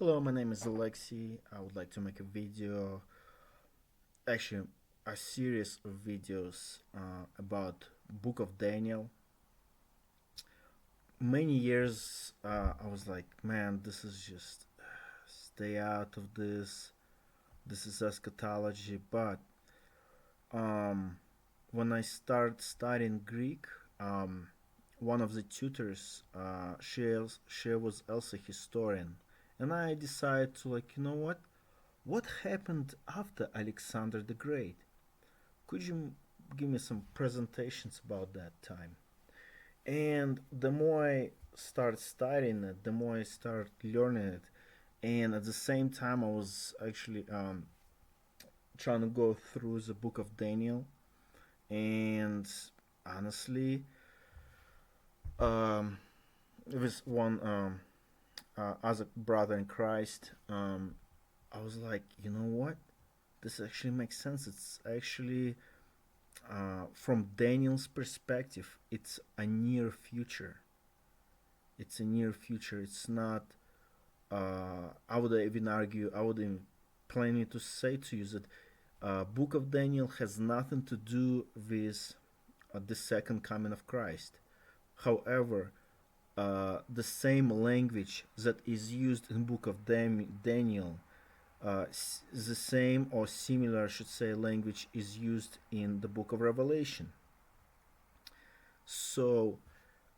Hello, my name is Alexi. I would like to make a video, actually, a series of videos about Book of Daniel. Many years, I was like, man, this is just stay out of this. This is eschatology. But um, when I start studying Greek, um, one of the tutors, she was also historian, and I decided to like, you know what? What happened after Alexander the Great? Could you give me some presentations about that time? And the more I start studying it, the more I start learning it. And at the same time, I was actually trying to go through the book of Daniel. And honestly, um, it was one as a brother in Christ. I was like, you know what? This actually makes sense. It's actually from Daniel's perspective, it's a near future. It's a near future. It's not. I would even argue. I would even planning to say to you that Book of Daniel has nothing to do with the second coming of Christ. However, the same language that is used in Book of Daniel, the same or similar, I should say, language is used in the Book of Revelation. So,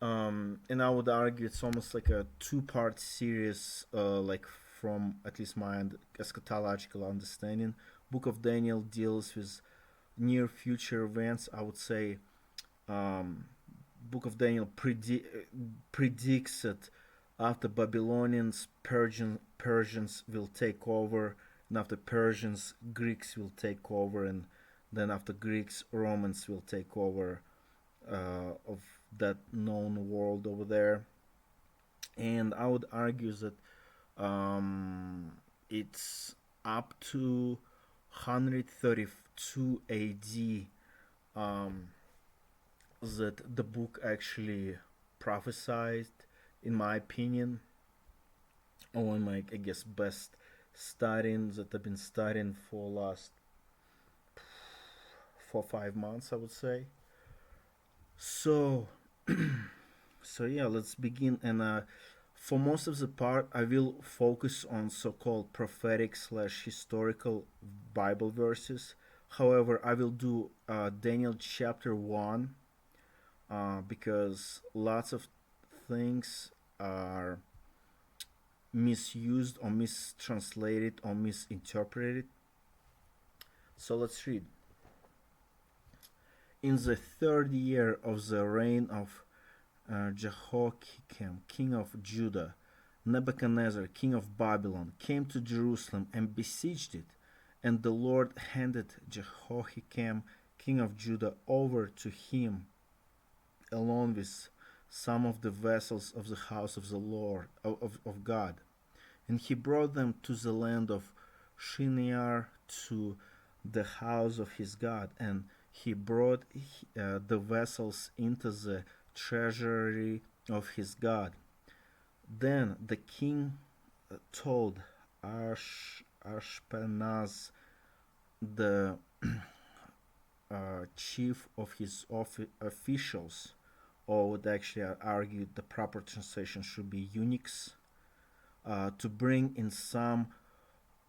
and I would argue it's almost like a two-part series, like from at least my eschatological understanding. Book of Daniel deals with near future events. I would say um, Book of Daniel predicts that after Babylonians, Persians will take over, and after Persians, Greeks will take over, and then after Greeks, Romans will take over of that known world over there. And I would argue that um, it's up to 132 AD um, that the book actually prophesied, in my opinion, or in my, I guess, best studying that I've been studying for last 4 5 months, I would say. So, yeah, let's begin. And for most of the part, I will focus on so-called prophetic slash historical Bible verses. However, I will do Daniel chapter 1 because lots of things are misused or mistranslated or misinterpreted. So let's read. In the third year of the reign of Jehoiakim, king of Judah, Nebuchadnezzar, king of Babylon, came to Jerusalem and besieged it, and the Lord handed Jehoiakim, king of Judah, over to him, along with some of the vessels of the house of the Lord of God. And he brought them to the land of Shinar, to the house of his God, and he brought the vessels into the treasury of his God. Then the king told Ashpenaz, the chief of his officials, or would actually argue the proper translation should be eunuchs, to bring in some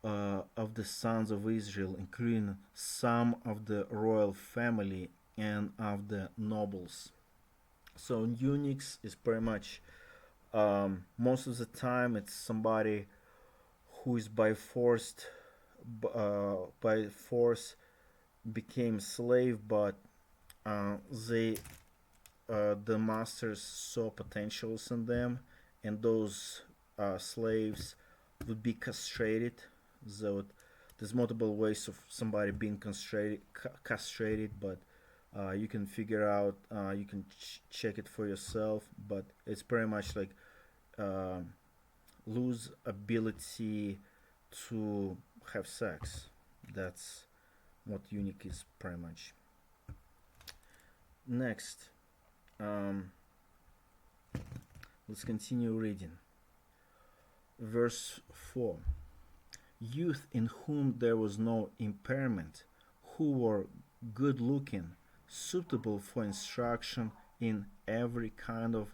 of the sons of Israel, including some of the royal family and of the nobles. So eunuchs is pretty much most of the time it's somebody who is by force became slave, but they the masters saw potentials in them, and those slaves would be castrated. So there's multiple ways of somebody being castrated, but you can figure out, you can check it for yourself. But it's pretty much like uh, lose ability to have sex. That's what eunuch is pretty much. Next, um, let's continue reading. verse 4. Youth in whom there was no impairment, who were good looking, suitable for instruction in every kind of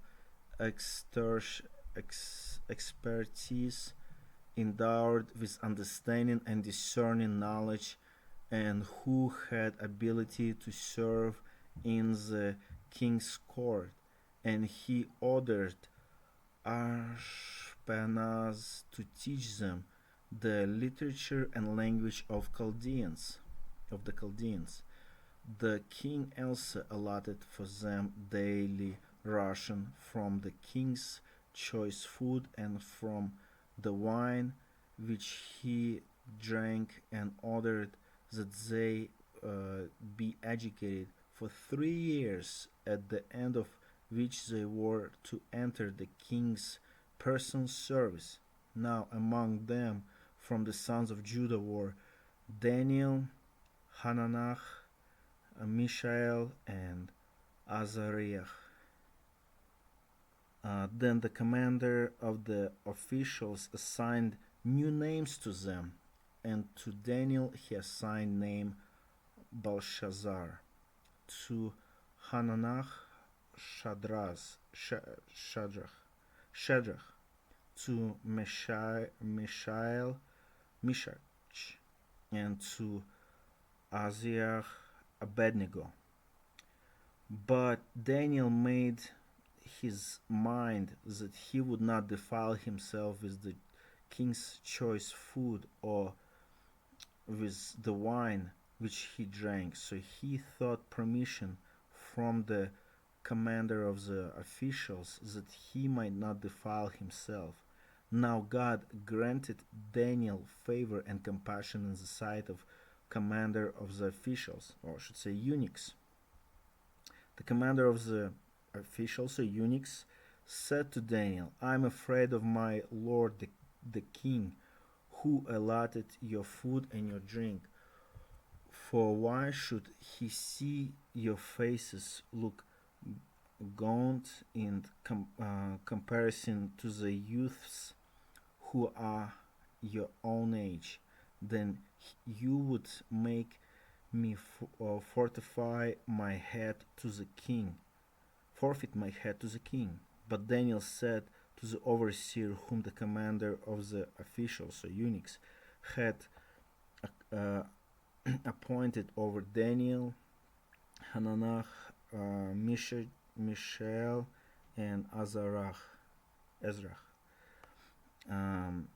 expertise, endowed with understanding and discerning knowledge, and who had ability to serve in the king's court. And he ordered Ashpenaz to teach them the literature and language of the Chaldeans. The king also allotted for them daily ration from the king's choice food and from the wine which he drank, and ordered that they be educated for 3 years, at the end of which they were to enter the king's personal service. Now among them from the sons of Judah were Daniel, Hananach, Mishael, and Azariah. Then the commander of the officials assigned new names to them, and to Daniel he assigned name Belshazzar, to Hananach Shadrach, to Mishael Mishach, and to Azariah Abednego. But Daniel made his mind that he would not defile himself with the king's choice food or with the wine which he drank. So he sought permission from the commander of the officials that he might not defile himself. Now God granted Daniel favor and compassion in the sight of commander of the officials, or I should say eunuchs. The commander of the officials, or eunuchs, said to Daniel, I am afraid of my lord the king, who allotted your food and your drink. For why should he see your faces look gaunt in comparison to the youths who are your own age? Then you would make me forfeit my head to the king. But Daniel said to the overseer, whom the commander of the officials, or eunuchs, had appointed over Daniel, Hananach, Mishael, and Ezra.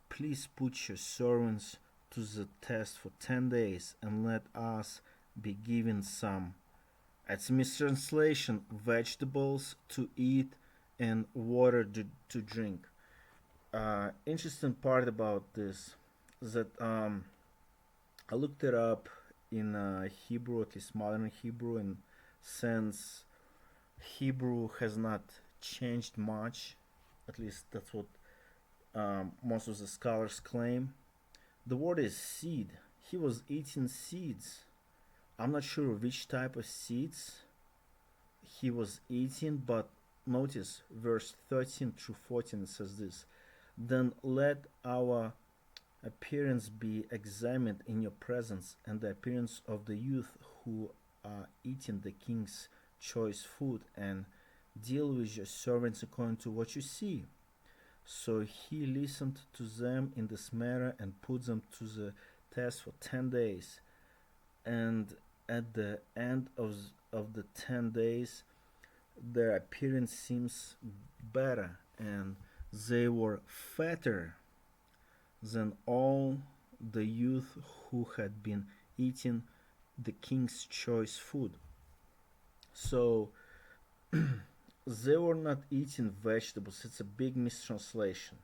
Please put your servants to the test for 10 days, and let us be given some, it's mistranslation, vegetables to eat and water to drink. Interesting part about this is that I looked it up in Hebrew, at least modern Hebrew, and since Hebrew has not changed much, at least that's what most of the scholars claim. The word is seed. He was eating seeds. I'm not sure which type of seeds he was eating, but notice verse 13 through 14 says this. Then let our appearance be examined in your presence, and the appearance of the youth who are eating the king's choice food, and deal with your servants according to what you see. So he listened to them in this matter and put them to the test for 10 days. And at the end of the 10 days, their appearance seems better, and they were fatter than all the youth who had been eating the king's choice food. So they were not eating vegetables. It's a big mistranslation.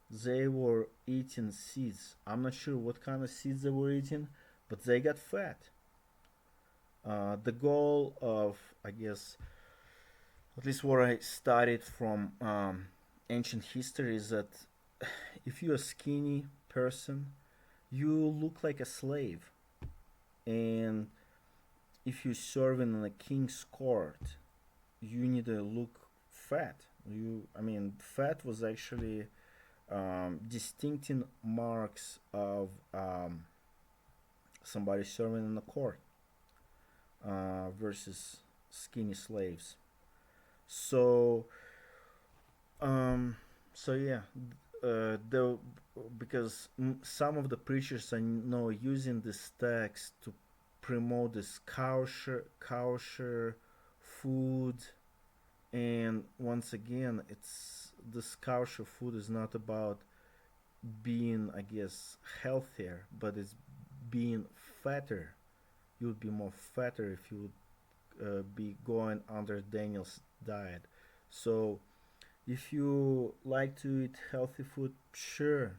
They were eating seeds. I'm not sure what kind of seeds they were eating, but they got fat. The goal of, I guess, at least what I studied from ancient history, is that if you're a skinny person, you look like a slave. And if you're serving in a king's court, you need to look fat. Fat was actually distinctive marks of somebody serving in the court versus skinny slaves. So, um, so yeah, the because some of the preachers I know using this text to promote this kosher food, and once again, it's this kosher food is not about being, I guess, healthier, but it's being fatter. You would be more fatter if you would be going under Daniel's diet. So if you like to eat healthy food, sure,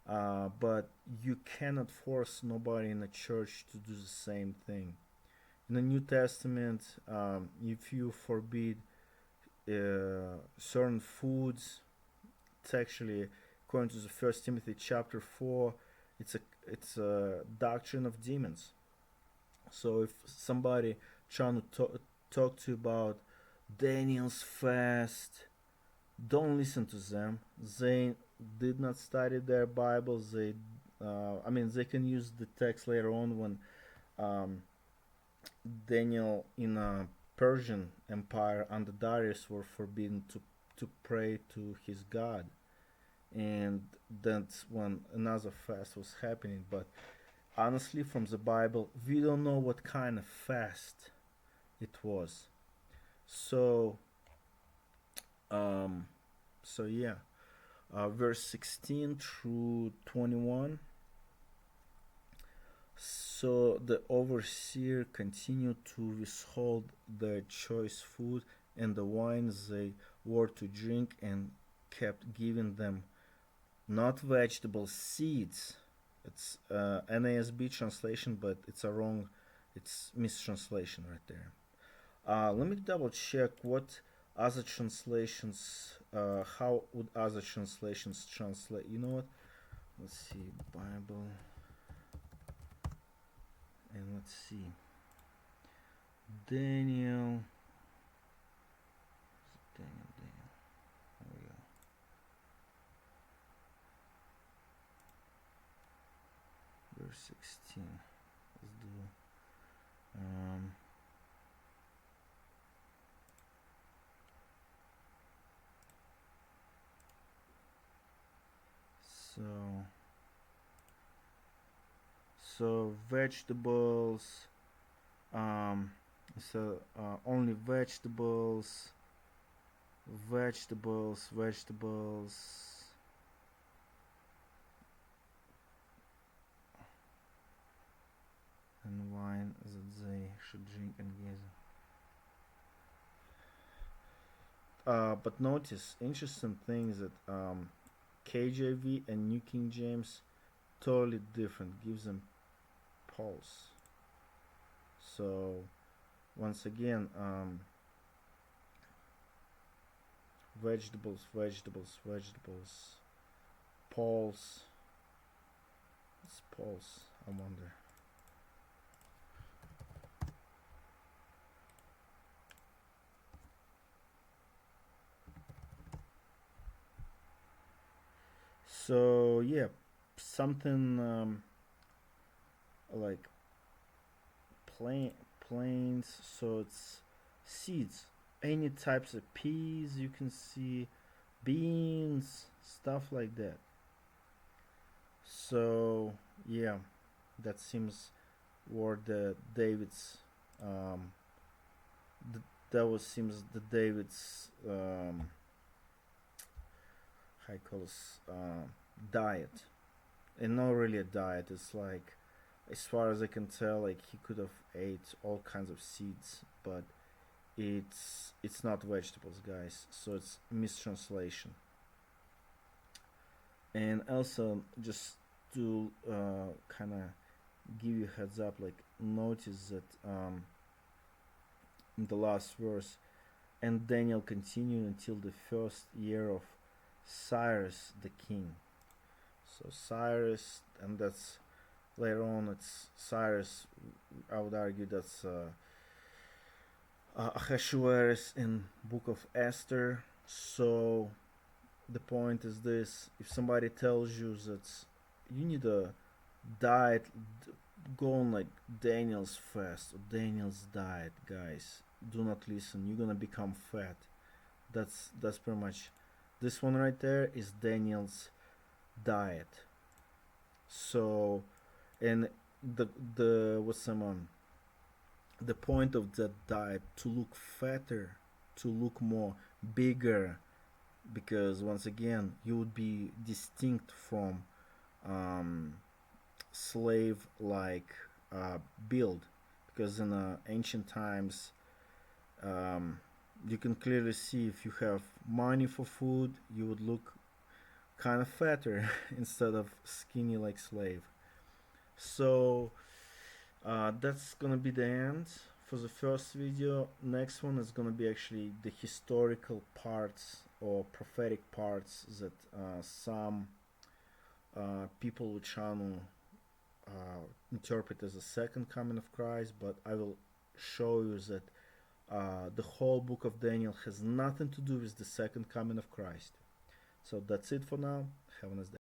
but you cannot force nobody in the church to do the same thing. In the New Testament, if you forbid certain foods, it's actually according to the First Timothy chapter 4. It's a doctrine of demons. So if somebody trying to talk to you about Daniel's fast, don't listen to them. They did not study their Bibles. I mean, they can use the text later on when um, Daniel in a Persian Empire under Darius were forbidden to pray to his God, and that's when another fast was happening. But honestly, from the Bible, we don't know what kind of fast it was. So, um, so yeah, verse 16 through 21. So the overseer continued to withhold the choice food and the wines they were to drink, and kept giving them not vegetable seeds. It's NASB translation, but it's mistranslation right there. Let me double check what other translations, how would other translations translate? You know what? Let's see, Bible, and let's see, Daniel, Daniel. There we go. Verse 16. Let's do. Um, so so vegetables. Um, only vegetables, and wine that they should drink and gather. But notice interesting things that KJV and New King James totally different. Gives them pulse. So once again, vegetables. Pulse. It's pulse. I wonder. So yeah, something like plains. So it's seeds. Any types of peas you can see, beans, stuff like that. So yeah, that seems where the David's um, th- that was seems the David's how you call this diet, and not really a diet. It's like, as far as I can tell, like he could have ate all kinds of seeds, but it's not vegetables, guys. So it's mistranslation. And also, just to kind of give you a heads up, like notice that in the last verse, and Daniel continued until the first year of Cyrus the king. So Cyrus, and that's later on. It's Cyrus. I would argue that's Ahasuerus in Book of Esther. So the point is this: if somebody tells you that you need a diet, go on like Daniel's fast or Daniel's diet, guys. Do not listen. You're gonna become fat. That's pretty much. This one right there is Daniel's diet. So, and the what's some the point of that diet to look fatter, to look more bigger, because once again you would be distinct from um, slave like build, because in ancient times um, you can clearly see if you have money for food you would look kind of fatter instead of skinny like slave. So that's gonna be the end for the first video. Next one is gonna be actually the historical parts or prophetic parts that some people with channel interpret as a second coming of Christ, but I will show you that the whole book of Daniel has nothing to do with the second coming of Christ. So that's it for now. Have a nice day.